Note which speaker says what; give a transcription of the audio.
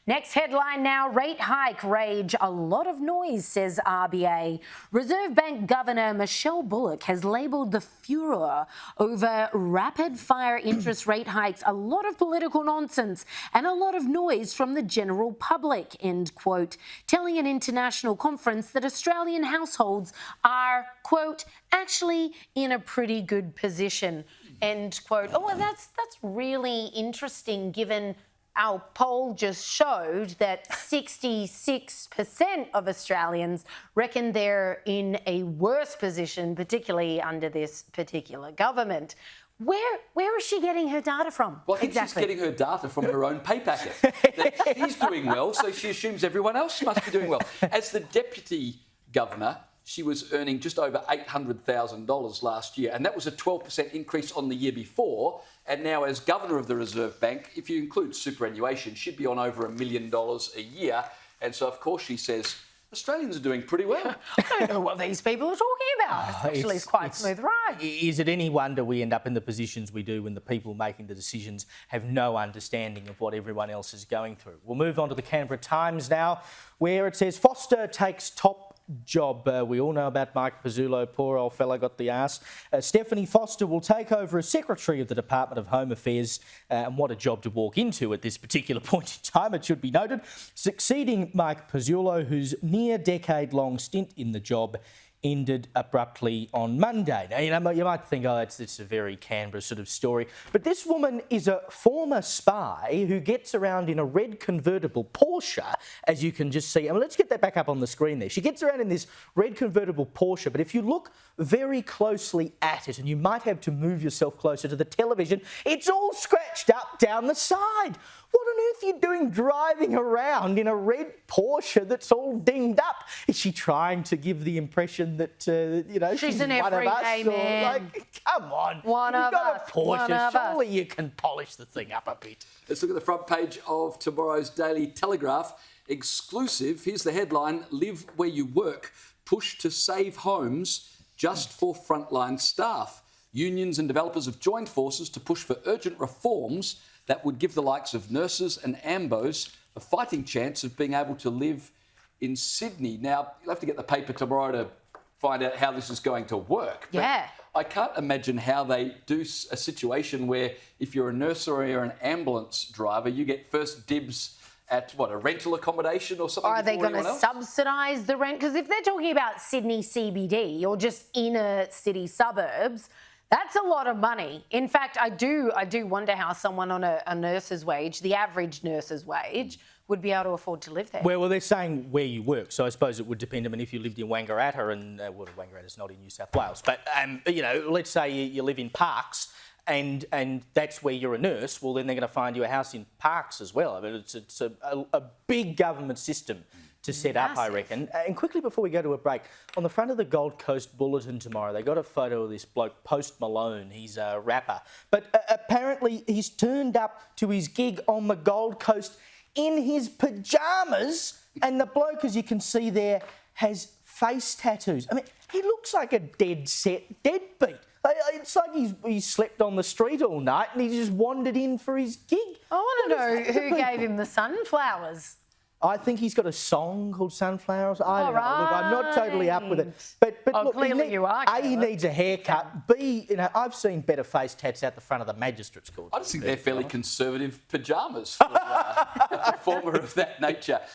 Speaker 1: Next headline now, rate hike rage, a lot of noise, says RBA. Reserve Bank Governor Michelle Bullock has labelled the furor over rapid-fire interest rate hikes a lot of political nonsense and a lot of noise from the general public, end quote, telling an international conference that Australian households are, quote, actually in a pretty good position, end quote. Oh, well, that's really interesting given our poll just showed that 66% of Australians reckon they're in a worse position, particularly under this particular government. Where is she getting her data from?
Speaker 2: Well, I think she's getting her data from her own pay packet. That she's doing well, so she assumes everyone else must be doing well. As the Deputy Governor, she was earning just over $800,000 last year, and that was a 12% increase on the year before. And now, as Governor of the Reserve Bank, if you include superannuation, she'd be on over $1 million a year. And so, of course, she says Australians are doing pretty well.
Speaker 1: I don't know what these people are talking about. It's actually quite a smooth ride.
Speaker 3: Is it any wonder we end up in the positions we do when the people making the decisions have no understanding of what everyone else is going through? We'll move on to the Canberra Times now, where it says Foster takes top job. We all know about Mike Pizzulo. Poor old fella got the arse. Stephanie Foster will take over as Secretary of the Department of Home Affairs, and what a job to walk into at this particular point in time, it should be noted, succeeding Mike Pizzulo, whose near decade-long stint in the job ended abruptly on Monday. Now, you might think, oh, it's a very Canberra sort of story, but this woman is a former spy who gets around in a red convertible Porsche, as you can just see. I mean, let's get that back up on the screen there. She gets around in this red convertible Porsche, but if you look very closely at it, and you might have to move yourself closer to the television, it's all scratched up down the side. What on earth are you doing driving around in a red Porsche that's all dinged up? Is she trying to give the impression that, she's
Speaker 1: an
Speaker 3: one of us?
Speaker 1: everyday man.
Speaker 3: Like, come on.
Speaker 1: One
Speaker 3: You've
Speaker 1: of
Speaker 3: got
Speaker 1: us.
Speaker 3: a Porsche.
Speaker 1: One of
Speaker 3: Surely
Speaker 1: us.
Speaker 3: you can polish the thing up a bit.
Speaker 2: Let's look at the front page of tomorrow's Daily Telegraph. Exclusive. Here's the headline: Live where you work. Push to save homes just for frontline staff. Unions and developers have joined forces to push for urgent reforms that would give the likes of nurses and AMBOs a fighting chance of being able to live in Sydney. Now, you'll have to get the paper tomorrow to find out how this is going to work.
Speaker 1: Yeah.
Speaker 2: But I can't imagine how they do a situation where if you're a nurse or an ambulance driver, you get first dibs at, a rental accommodation or something?
Speaker 1: Are they going to subsidise the rent? Because if they're talking about Sydney CBD or just inner city suburbs, that's a lot of money. In fact, I do wonder how someone on a nurse's wage, the average nurse's wage, would be able to afford to live there.
Speaker 3: Well, they're saying where you work, so I suppose it would depend. I mean, if you lived in Wangaratta, and Wangaratta's not in New South Wales, but let's say you live in Parks, and that's where you're a nurse. Well, then they're going to find you a house in Parks as well. I mean, it's a big government system to set up, I reckon. And quickly before we go to a break, on the front of the Gold Coast Bulletin tomorrow, they got a photo of this bloke, Post Malone. He's a rapper. But apparently he's turned up to his gig on the Gold Coast in his pyjamas. And the bloke, as you can see there, has face tattoos. I mean, he looks like a deadbeat. It's like he's slept on the street all night and he just wandered in for his gig.
Speaker 1: I want to know who gave him the sunflowers.
Speaker 3: I think he's got a song called Sunflowers. I don't know. Look, I'm not totally up with it. But look,
Speaker 1: clearly you are.
Speaker 3: A, he needs a haircut. B, I've seen better face tats out the front of the magistrates' court.
Speaker 2: I just think they're fairly conservative pyjamas for a performer of that nature.